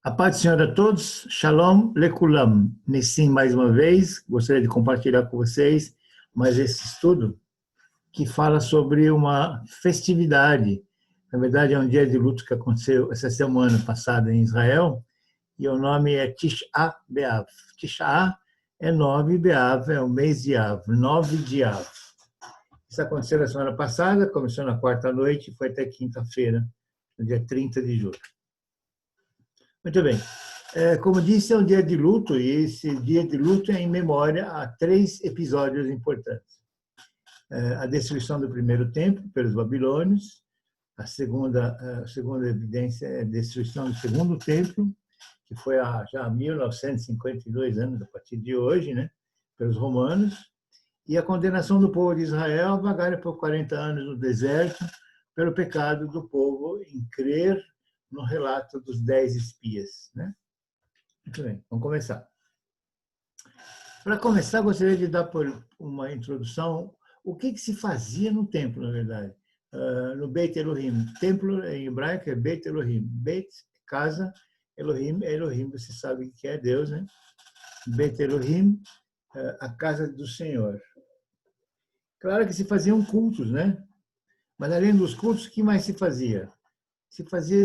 A paz do Senhor a todos, Shalom Lekulam. Nessim, mais uma vez, gostaria de compartilhar com vocês mais esse estudo que fala sobre uma festividade. Na verdade, é um dia de luto que aconteceu essa semana passada em Israel, e o nome é Tisha B'Av. Tisha é 9, B'Av é o mês de Av, 9 de Av. Isso aconteceu na semana passada, começou na quarta-noite e foi até quinta-feira, no dia 30 de julho. Muito bem. Como disse, é um dia de luto, e esse dia de luto é em memória a 3 episódios importantes. A destruição do primeiro templo pelos babilônios, a segunda evidência é a destruição do segundo templo, que foi já há 1952 anos a partir de hoje, né, pelos romanos, e a condenação do povo de Israel a vagar por 40 anos no deserto pelo pecado do povo em crer no relato dos 10 espias, né? Muito bem, vamos começar. Para começar, gostaria de dar uma introdução. O que se fazia no templo, na verdade? No Beit Elohim. Templo, em hebraico, é Beit Elohim. Beit, casa, Elohim, Elohim, você sabe que é Deus, né? Beit Elohim, a casa do Senhor. Claro que se faziam cultos, né? Mas, além dos cultos, o que mais se fazia? Se fazia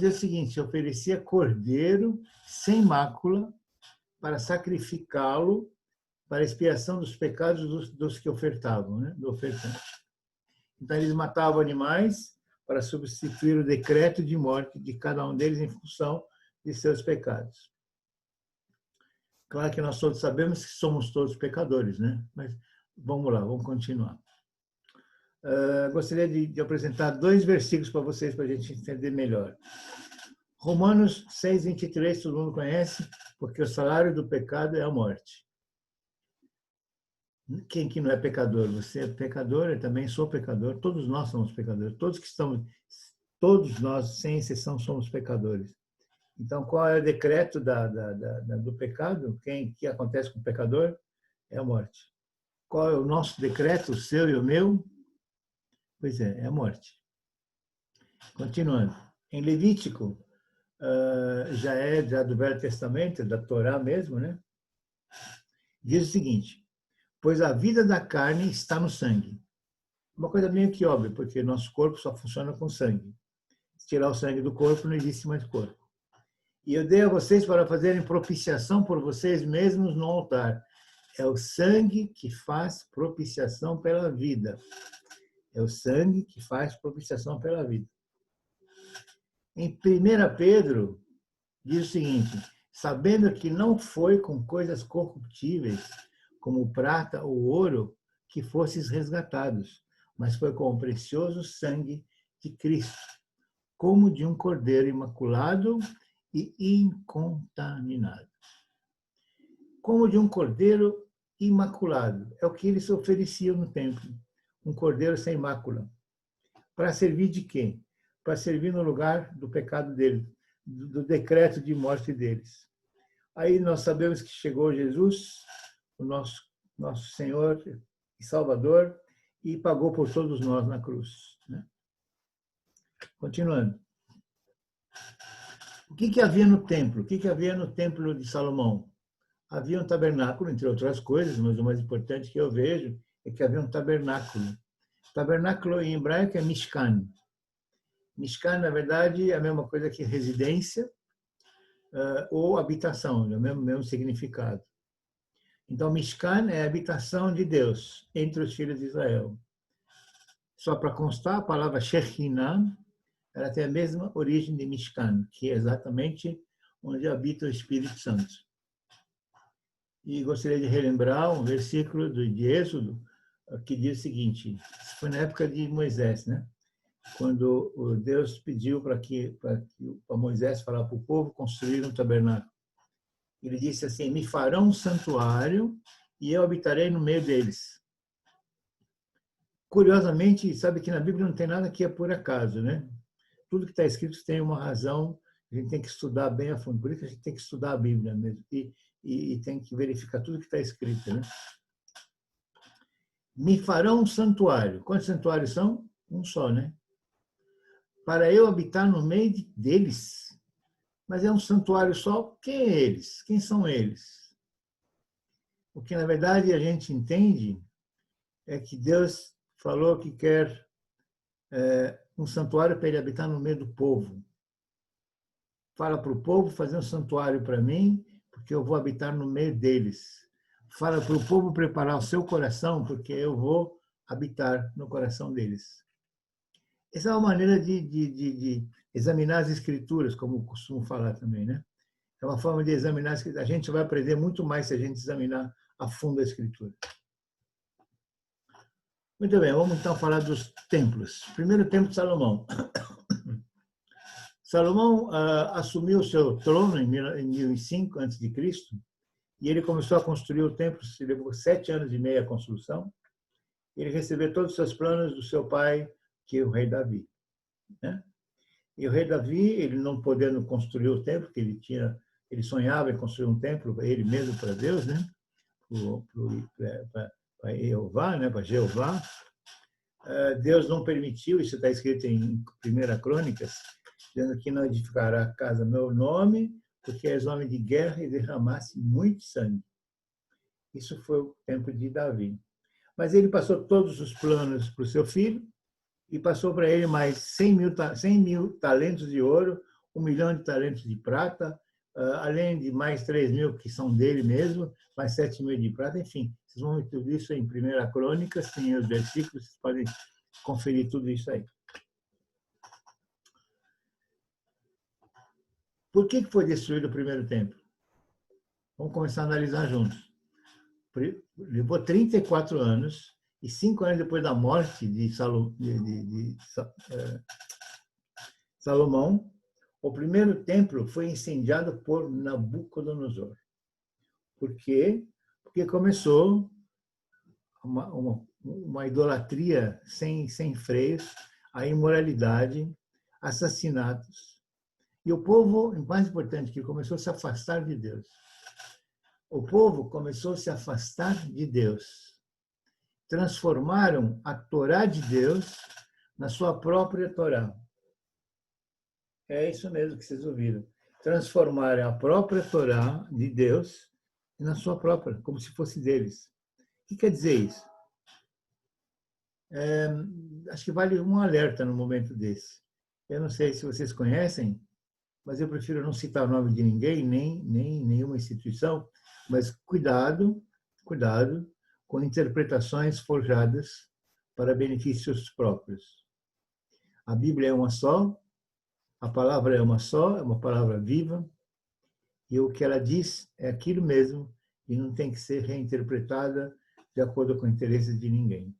o seguinte: se oferecia cordeiro sem mácula para sacrificá-lo para expiação dos pecados dos que ofertavam, né? Do ofertante. Então, eles matavam animais para substituir o decreto de morte de cada um deles em função de seus pecados. Claro que nós todos sabemos que somos todos pecadores, né? Mas vamos lá, vamos continuar. Gostaria de apresentar 2 versículos para vocês, para a gente entender melhor. Romanos 6, 23, todo mundo conhece, porque o salário do pecado é a morte. Quem que não é pecador? Você é pecador, eu também sou pecador, todos nós somos pecadores, todos nós, sem exceção, somos pecadores. Então, qual é o decreto do pecado? O que acontece com o pecador? É a morte. Qual é o nosso decreto, o seu e o meu? Pois é a morte. Continuando. Em Levítico, já do Velho Testamento, da Torá mesmo, né? Diz o seguinte: pois a vida da carne está no sangue. Uma coisa meio que óbvia, porque nosso corpo só funciona com sangue. Se tirar o sangue do corpo, não existe mais corpo. E eu dei a vocês para fazerem propiciação por vocês mesmos no altar. É o sangue que faz propiciação pela vida. É o sangue que faz propiciação pela vida. Em 1 Pedro, diz o seguinte: sabendo que não foi com coisas corruptíveis, como prata ou ouro, que fostes resgatados, mas foi com o precioso sangue de Cristo, como de um cordeiro imaculado e incontaminado. Como de um cordeiro imaculado. É o que eles ofereciam no templo. Um cordeiro sem mácula. Para servir de quê? Para servir no lugar do pecado deles, do decreto de morte deles. Aí nós sabemos que chegou Jesus, o nosso Senhor e Salvador, e pagou por todos nós na cruz, né? Continuando. O que havia no templo? O que havia no templo de Salomão? Havia um tabernáculo, entre outras coisas, mas o mais importante que eu vejo é que havia um tabernáculo. Tabernáculo em hebraico é Mishkan. Mishkan, na verdade, é a mesma coisa que residência ou habitação, é o mesmo significado. Então, Mishkan é a habitação de Deus entre os filhos de Israel. Só para constar, a palavra Shekhinah, ela tem a mesma origem de Mishkan, que é exatamente onde habita o Espírito Santo. E gostaria de relembrar um versículo de Êxodo, que diz o seguinte: foi na época de Moisés, né? Quando Deus pediu para Moisés falar para o povo construir um tabernáculo. Ele disse assim: me farão um santuário e eu habitarei no meio deles. Curiosamente, sabe que na Bíblia não tem nada que é por acaso, né? Tudo que está escrito tem uma razão, a gente tem que estudar bem a fundo. Por isso que a gente tem que estudar a Bíblia mesmo e tem que verificar tudo que está escrito, né? Me farão um santuário. Quantos santuários são? Um só, né? Para eu habitar no meio deles. Mas é um santuário só. Quem é eles? Quem são eles? O que, na verdade, a gente entende é que Deus falou que quer um santuário para ele habitar no meio do povo. Fala para o povo fazer um santuário para mim, porque eu vou habitar no meio deles. Fala para o povo preparar o seu coração, porque eu vou habitar no coração deles. Essa é uma maneira de examinar as escrituras, como eu costumo falar também, né? É uma forma de examinar as escrituras. A gente vai aprender muito mais se a gente examinar a fundo a escritura. Muito bem, vamos então falar dos templos. Primeiro templo de Salomão. Salomão assumiu o seu trono em 1005 a.C., e ele começou a construir o templo, se levou 7 anos e meio a construção. Ele recebeu todos os seus planos do seu pai, que é o rei Davi, né? E o rei Davi, ele não podendo construir o templo, que ele sonhava em construir um templo para ele mesmo, para Deus, né? Para Jeová, né? Para Jeová. Deus não permitiu, isso está escrito em 1 Crônicas, dizendo que não edificará a casa meu nome, porque és homem de guerra e derramasse muito sangue. Isso foi o tempo de Davi. Mas ele passou todos os planos para o seu filho e passou para ele mais 100 mil talentos de ouro, 1 milhão de talentos de prata, além de mais 3 mil que são dele mesmo, mais 7 mil de prata, enfim. Vocês vão ver tudo isso em 1 Crônicas, tem os versículos, vocês podem conferir tudo isso aí. Por que foi destruído o primeiro templo? Vamos começar a analisar juntos. Levou 34 anos, e 5 anos depois da morte de Salomão, o primeiro templo foi incendiado por Nabucodonosor. Por quê? Porque começou uma idolatria sem freios, a imoralidade, assassinatos. E o povo, o mais importante, que começou a se afastar de Deus. O povo começou a se afastar de Deus. Transformaram a Torá de Deus na sua própria Torá. É isso mesmo que vocês ouviram. Transformaram a própria Torá de Deus na sua própria, como se fosse deles. O que quer dizer isso? Acho que vale um alerta no momento desse. Eu não sei se vocês conhecem, mas eu prefiro não citar o nome de ninguém, nem nenhuma instituição, mas cuidado com interpretações forjadas para benefícios próprios. A Bíblia é uma só, a palavra é uma só, é uma palavra viva, e o que ela diz é aquilo mesmo e não tem que ser reinterpretada de acordo com o interesse de ninguém.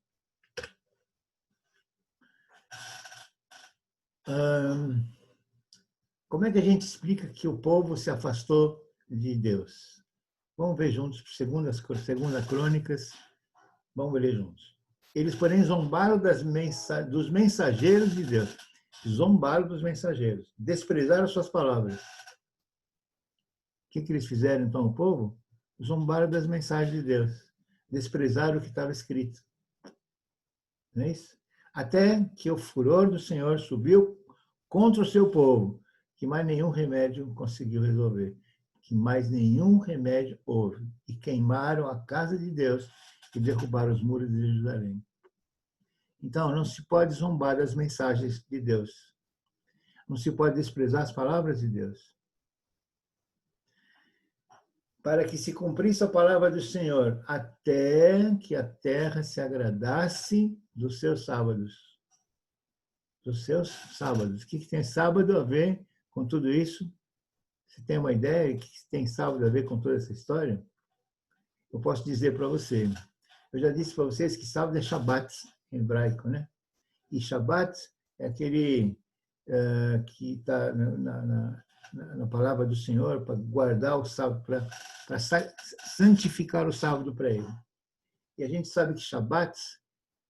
Como é que a gente explica que o povo se afastou de Deus? Vamos ver juntos, segunda Crônicas, vamos ler juntos. Eles, porém, zombaram dos mensageiros de Deus. Zombaram dos mensageiros. Desprezaram suas palavras. O que eles fizeram, então, o povo? Zombaram das mensagens de Deus. Desprezaram o que estava escrito. Não é isso? Até que o furor do Senhor subiu contra o seu povo, que mais nenhum remédio conseguiu resolver. Que mais nenhum remédio houve. E queimaram a casa de Deus e derrubaram os muros de Jerusalém. Então, não se pode zombar das mensagens de Deus. Não se pode desprezar as palavras de Deus. Para que se cumprisse a palavra do Senhor, até que a terra se agradasse dos seus sábados. Dos seus sábados. O que tem sábado a ver com tudo isso? Você tem uma ideia do que tem sábado a ver com toda essa história? Eu posso dizer para você. Eu já disse para vocês que sábado é Shabat, em hebraico, né? E Shabat é aquele que está na palavra do Senhor para guardar o sábado, para santificar o sábado para ele. E a gente sabe que Shabat,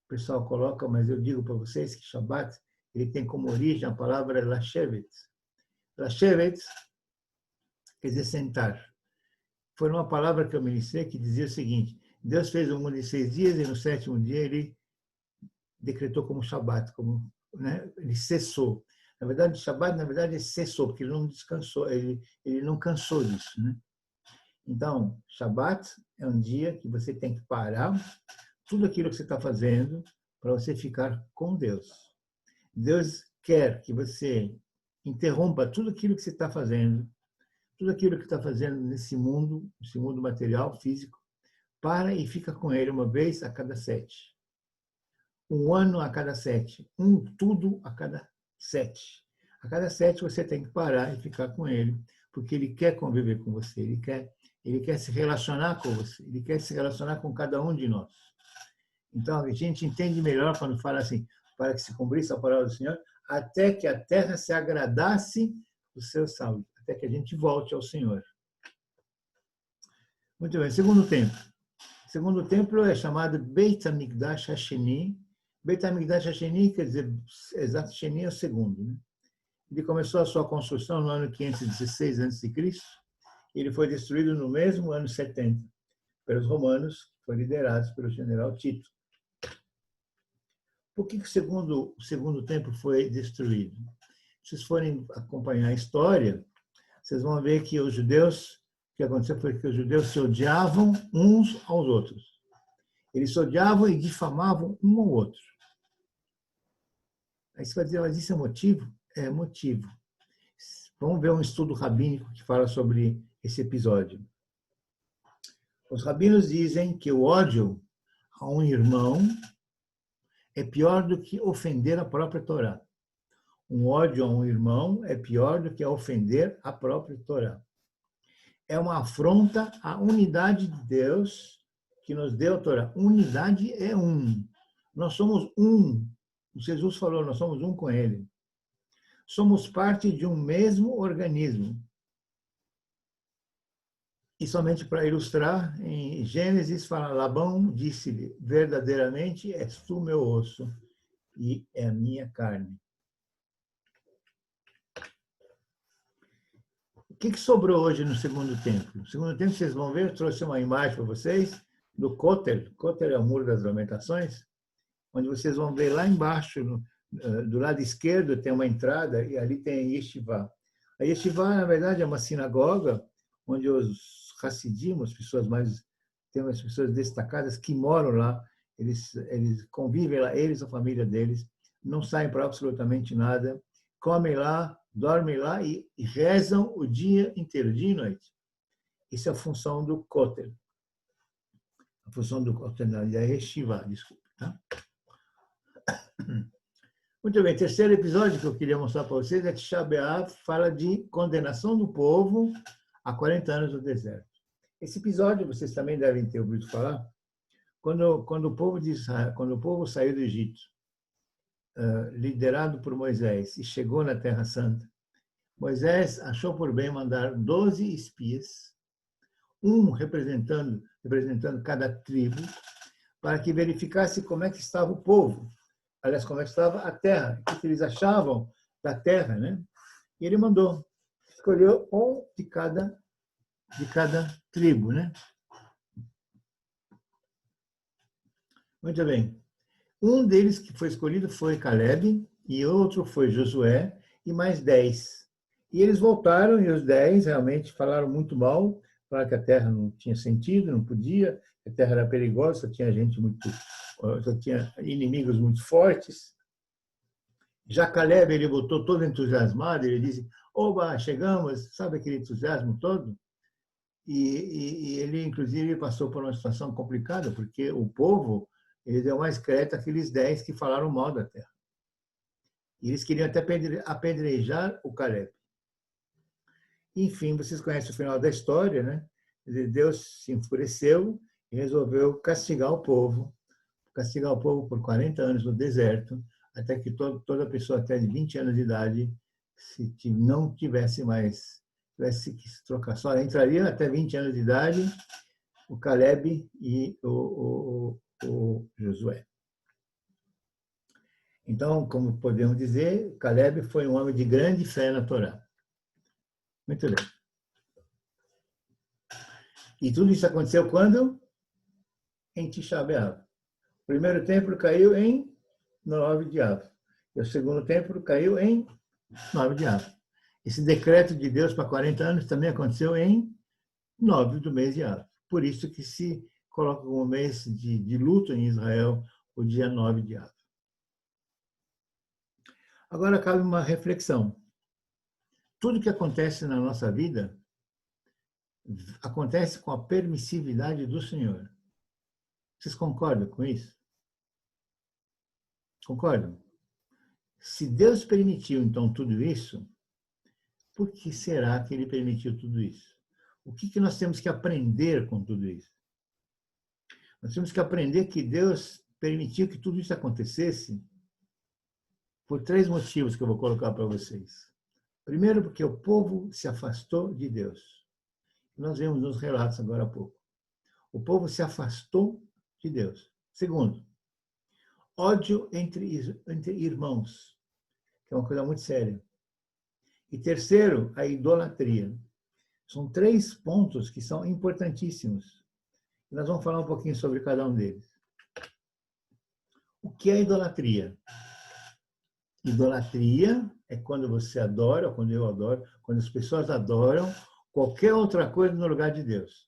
o pessoal coloca, mas eu digo para vocês que Shabat, ele tem como origem a palavra Lashevet. Lashevet quer dizer sentar. Foi uma palavra que eu ministrei que dizia o seguinte: Deus fez o mundo em 6 dias e no 7º dia ele decretou como Shabat, como, né, ele cessou. Na verdade, o Shabat, na verdade, ele cessou, porque ele não descansou, ele não cansou disso, né? Então, Shabat é um dia que você tem que parar tudo aquilo que você está fazendo para você ficar com Deus. Deus quer que você interrompa tudo aquilo que você está fazendo, tudo aquilo que está fazendo nesse mundo material, físico, para e fica com Ele uma vez a cada 7. Um ano a cada 7. Tudo a cada 7. A cada 7 você tem que parar e ficar com Ele, porque Ele quer conviver com você, Ele quer se relacionar com você, Ele quer se relacionar com cada um de nós. Então, a gente entende melhor quando fala assim, para que se cumprisse a palavra do Senhor, até que a terra se agradasse do seu saúde, até que a gente volte ao Senhor. Muito bem, segundo templo. O segundo templo é chamado Beit HaMikdash Hasheni. Beit HaMikdash Hasheni, quer dizer, exato, Sheni é o segundo. Né? Ele começou a sua construção no ano 516 a.C. Ele foi destruído no mesmo ano 70 pelos romanos, foi liderado pelo general Tito. Por que o segundo templo foi destruído? Se vocês forem acompanhar a história, vocês vão ver que os judeus, o que aconteceu foi que os judeus se odiavam uns aos outros. Eles se odiavam e difamavam um ao outro. Aí você vai dizer, mas isso é motivo? É motivo. Vamos ver um estudo rabínico que fala sobre esse episódio. Os rabinos dizem que o ódio a um irmão é pior do que ofender a própria Torá. Um ódio a um irmão é pior do que ofender a própria Torá. É uma afronta à unidade de Deus que nos deu a Torá. Unidade é um. Nós somos um. Jesus falou, nós somos um com Ele. Somos parte de um mesmo organismo. E somente para ilustrar, em Gênesis fala, Labão disse-lhe, verdadeiramente és tu meu osso e é a minha carne. O que sobrou hoje no segundo templo? No segundo templo, vocês vão ver, eu trouxe uma imagem para vocês do Kotel. Kotel é o Muro das Lamentações, onde vocês vão ver lá embaixo, do lado esquerdo, tem uma entrada e ali tem a Yeshiva. A Yeshiva, na verdade, é uma sinagoga onde os Hassidim, tem umas pessoas destacadas que moram lá, eles convivem lá, eles, a família deles, não saem para absolutamente nada, comem lá, dormem lá e rezam o dia inteiro, dia e noite. Isso é a função do Kotel. A função do Kotel, da Yeshiva, desculpe. Tá? Muito bem, terceiro episódio que eu queria mostrar para vocês é que Tisha B'Av fala de condenação do povo a 40 anos no deserto. Esse episódio, vocês também devem ter ouvido falar, quando o povo saiu do Egito, liderado por Moisés, e chegou na Terra Santa, Moisés achou por bem mandar 12 espias, um representando cada tribo, para que verificasse como é que estava o povo. Aliás, como é que estava a terra, o que eles achavam da terra, né? E ele escolheu um de cada tribo, né? Muito bem. Um deles que foi escolhido foi Caleb, e outro foi Josué, e mais 10. E eles voltaram, e os 10 realmente falaram muito mal, falaram que a terra não tinha sentido, não podia, a terra era perigosa, só tinha inimigos muito fortes. Já Caleb, ele voltou todo entusiasmado, ele disse, oba, chegamos, sabe aquele entusiasmo todo? E ele, inclusive, passou por uma situação complicada, porque o povo, ele deu mais crédito àqueles 10 que falaram mal da terra. E eles queriam até apedrejar o Caleb. Enfim, vocês conhecem o final da história, né? Deus se enfureceu e resolveu castigar o povo por 40 anos no deserto, até que toda pessoa até de 20 anos de idade, se não tivesse que se trocar, só entraria até 20 anos de idade o Caleb e o Josué. Então, como podemos dizer, Caleb foi um homem de grande fé na Torá. Muito bem. E tudo isso aconteceu quando? Em Tisha B'Av. O primeiro templo caiu em 9 de Av. E o segundo templo caiu em 9 de Av. Esse decreto de Deus para 40 anos também aconteceu em 9 do mês de Av. Por isso que se coloca como mês de luto em Israel o dia 9 de Av. Agora cabe uma reflexão. Tudo que acontece na nossa vida acontece com a permissividade do Senhor. Vocês concordam com isso? Concordam? Se Deus permitiu, então, tudo isso, por que será que Ele permitiu tudo isso? O que nós temos que aprender com tudo isso? Nós temos que aprender que Deus permitiu que tudo isso acontecesse por 3 motivos que eu vou colocar para vocês. Primeiro, porque o povo se afastou de Deus. Nós vemos nos relatos agora há pouco. O povo se afastou de Deus. Segundo, ódio entre irmãos, que é uma coisa muito séria. E terceiro, a idolatria. São 3 pontos que são importantíssimos. E nós vamos falar um pouquinho sobre cada um deles. O que é idolatria? Idolatria é quando você adora, quando eu adoro, quando as pessoas adoram qualquer outra coisa no lugar de Deus.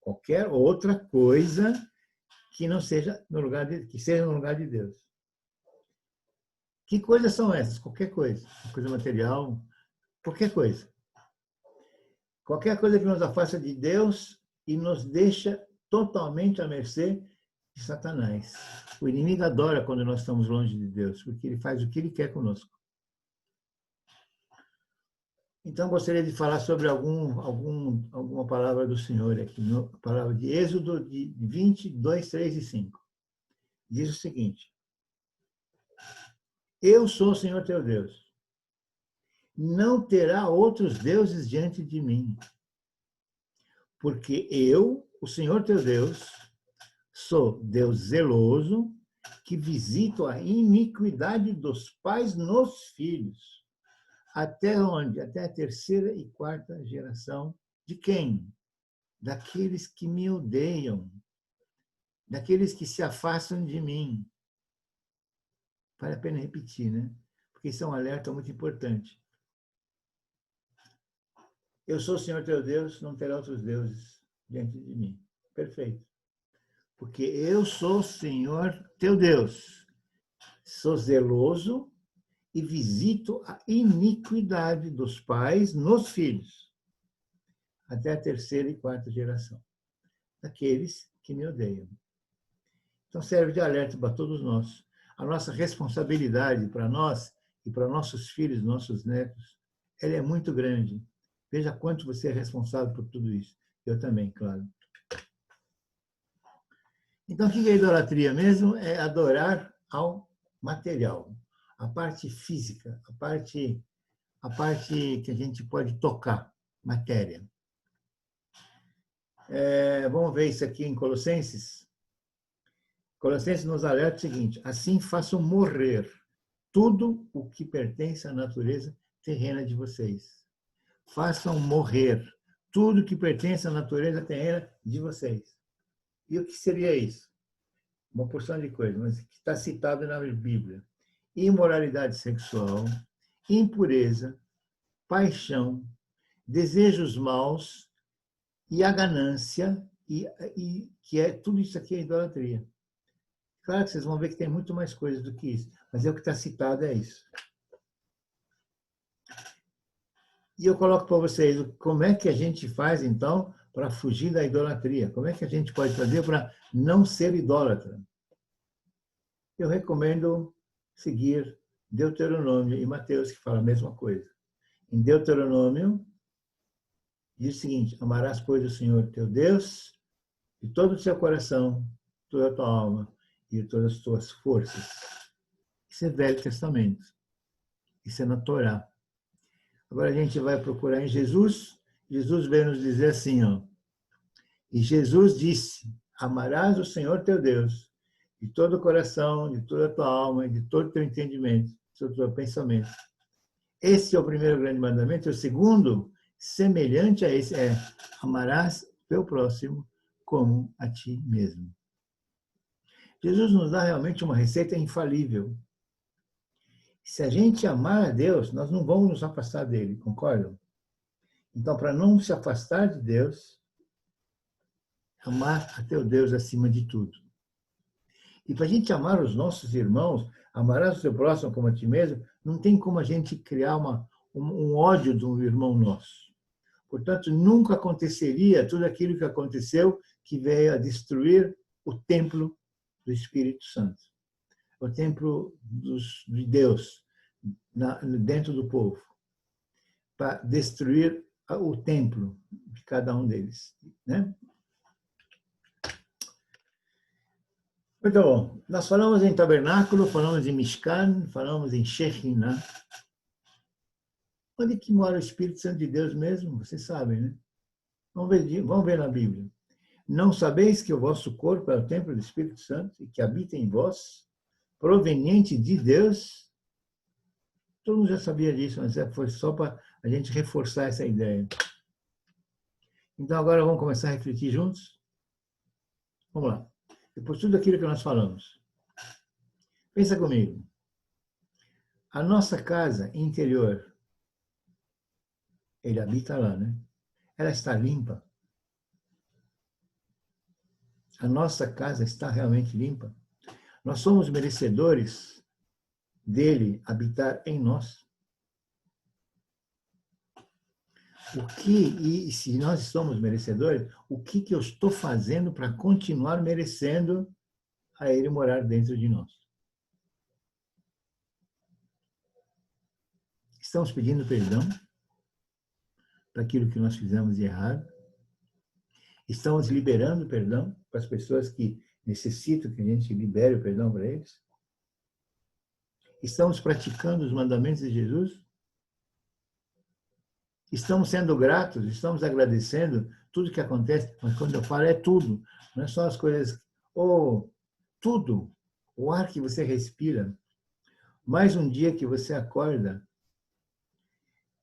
Qualquer outra coisa que não seja no lugar que seja no lugar de Deus. Que coisas são essas? Qualquer coisa. Coisa material, qualquer coisa. Qualquer coisa que nos afasta de Deus e nos deixa totalmente à mercê de Satanás. O inimigo adora quando nós estamos longe de Deus, porque ele faz o que ele quer conosco. Então, gostaria de falar sobre alguma palavra do Senhor aqui, a palavra de Êxodo 22, 3 e 5. Diz o seguinte: Eu sou o Senhor teu Deus. Não terá outros deuses diante de mim. Porque eu, o Senhor teu Deus, sou Deus zeloso, que visito a iniquidade dos pais nos filhos. Até onde? Até a 3ª e 4ª geração. De quem? Daqueles que me odeiam. Daqueles que se afastam de mim. Vale a pena repetir, né? Porque isso é um alerta muito importante. Eu sou o Senhor teu Deus, não terá outros deuses diante de mim. Perfeito. Porque eu sou o Senhor teu Deus. Sou zeloso e visito a iniquidade dos pais nos filhos, até a 3ª e 4ª geração, daqueles que me odeiam. Então serve de alerta para todos nós. A nossa responsabilidade para nós e para nossos filhos, nossos netos, ela é muito grande. Veja quanto você é responsável por tudo isso. Eu também, claro. Então, o que é idolatria mesmo? É adorar ao material, a parte física, a parte que a gente pode tocar, matéria. Vamos ver isso aqui em Colossenses. Colossenses nos alerta o seguinte: assim façam morrer tudo o que pertence à natureza terrena de vocês. Façam morrer tudo que pertence à natureza terrena de vocês. E o que seria isso? Uma porção de coisas, mas que está citado na Bíblia. Imoralidade sexual, impureza, paixão, desejos maus e a ganância, e que é tudo isso aqui é idolatria. Claro que vocês vão ver que tem muito mais coisas do que isso, mas é o que está citado, é isso. E eu coloco para vocês como é que a gente faz, então, para fugir da idolatria. Como é que a gente pode fazer para não ser idólatra? Eu recomendo seguir Deuteronômio e Mateus, que fala a mesma coisa. Em Deuteronômio, diz o seguinte: amarás, pois, o Senhor teu Deus de todo o seu coração, toda a tua alma e de todas as tuas forças. Isso é Velho Testamento. Isso é na Torá. Agora a gente vai procurar em Jesus. Jesus veio nos dizer assim, ó. E Jesus disse: amarás o Senhor teu Deus de todo o coração, de toda a tua alma e de todo o teu entendimento, de todo o teu pensamento. Esse é o primeiro grande mandamento. O segundo, semelhante a esse, é: amarás teu próximo como a ti mesmo. Jesus nos dá realmente uma receita infalível. Se a gente amar a Deus, nós não vamos nos afastar dele, concordam? Então, para não se afastar de Deus, amar a teu Deus acima de tudo. E para a gente amar os nossos irmãos, amarás o seu próximo como a ti mesmo, não tem como a gente criar um ódio de um irmão nosso. Portanto, nunca aconteceria tudo aquilo que aconteceu, que veio a destruir o templo do Espírito Santo, o templo de Deus dentro do povo, para destruir o templo de cada um deles, né? Muito bom. Nós falamos em tabernáculo, falamos em Mishkan, falamos em Shekhinah. Onde que mora o Espírito Santo de Deus mesmo? Vocês sabem, né? Vamos ver na Bíblia. Não sabeis que o vosso corpo é o templo do Espírito Santo e que habita em vós, proveniente de Deus? Todo mundo já sabia disso, mas foi só para a gente reforçar essa ideia. Então, agora vamos começar a refletir juntos? Vamos lá. Depois de tudo aquilo que nós falamos. Pensa comigo. A nossa casa interior, ele habita lá, né? Ela está limpa. A nossa casa está realmente limpa. Nós somos merecedores dele habitar em nós. E se nós somos merecedores, o que eu estou fazendo para continuar merecendo a ele morar dentro de nós? Estamos pedindo perdão para aquilo que nós fizemos de errado. Estamos liberando perdão para as pessoas que necessitam que a gente libere o perdão para eles. Estamos praticando os mandamentos de Jesus. Estamos sendo gratos, estamos agradecendo tudo que acontece, mas quando eu falo é tudo, não é só as coisas, tudo, o ar que você respira, mais um dia que você acorda.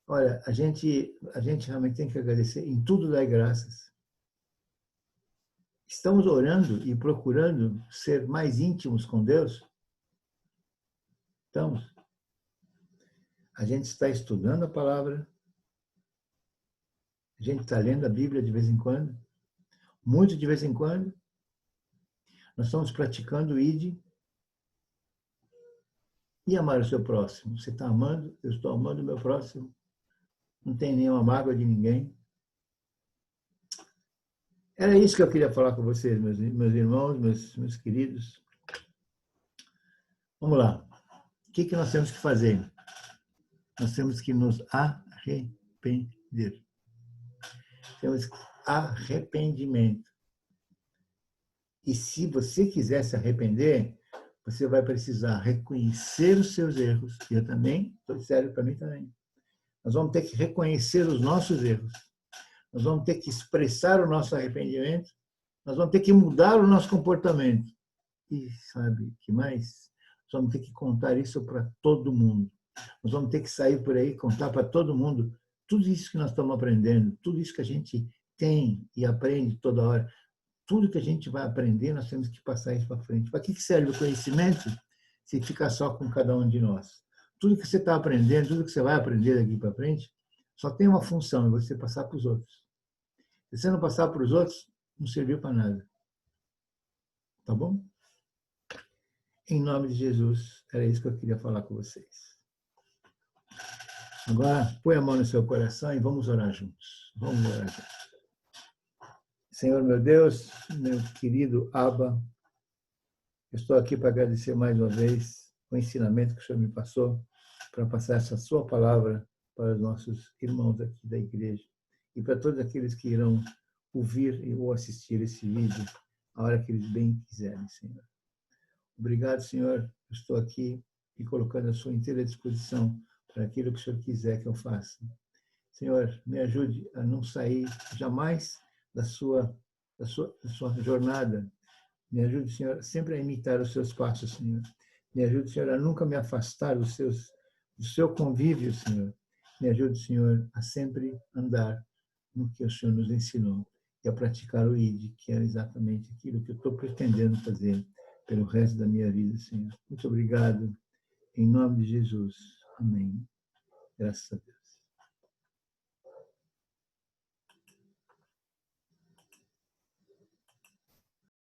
Olha, a gente realmente tem que agradecer, em tudo dar graças. Estamos orando e procurando ser mais íntimos com Deus? Estamos. A gente está estudando a palavra, a gente está lendo a Bíblia de vez em quando, muito de vez em quando. Nós estamos praticando o ID e amar o seu próximo. Você está amando, eu estou amando o meu próximo. Não tem nenhuma mágoa de ninguém. Era isso que eu queria falar com vocês, meus irmãos, meus queridos. Vamos lá. O que nós temos que fazer? Nós temos que nos arrepender. Temos arrependimento. E se você quiser se arrepender, você vai precisar reconhecer os seus erros. E eu também, estou sério para mim também. Nós vamos ter que reconhecer os nossos erros. Nós vamos ter que expressar o nosso arrependimento. Nós vamos ter que mudar o nosso comportamento. E sabe o que mais? Nós vamos ter que contar isso para todo mundo. Nós vamos ter que sair por aí e contar para todo mundo tudo isso que nós estamos aprendendo, tudo isso que a gente tem e aprende toda hora. Tudo que a gente vai aprender, nós temos que passar isso para frente. Para que serve o conhecimento se ficar só com cada um de nós? Tudo que você está aprendendo, tudo que você vai aprender daqui para frente, só tem uma função, é você passar para os outros. Se você não passar para os outros, não serviu para nada. Tá bom? Em nome de Jesus, era isso que eu queria falar com vocês. Agora, põe a mão no seu coração e vamos orar juntos. Vamos orar juntos. Senhor, meu Deus, meu querido Abba, eu estou aqui para agradecer mais uma vez o ensinamento que o Senhor me passou para passar essa sua palavra para os nossos irmãos aqui da igreja e para todos aqueles que irão ouvir ou assistir esse vídeo a hora que eles bem quiserem, Senhor. Obrigado, Senhor. Eu estou aqui e colocando a sua inteira disposição para aquilo que o Senhor quiser que eu faça. Senhor, me ajude a não sair jamais da sua jornada. Me ajude, Senhor, sempre a imitar os seus passos, Senhor. Me ajude, Senhor, a nunca me afastar do seu convívio, Senhor. Me ajude, Senhor, a sempre andar no que o Senhor nos ensinou e a praticar o ID, que é exatamente aquilo que eu estou pretendendo fazer pelo resto da minha vida, Senhor. Muito obrigado. Em nome de Jesus. Amém. Graças a Deus.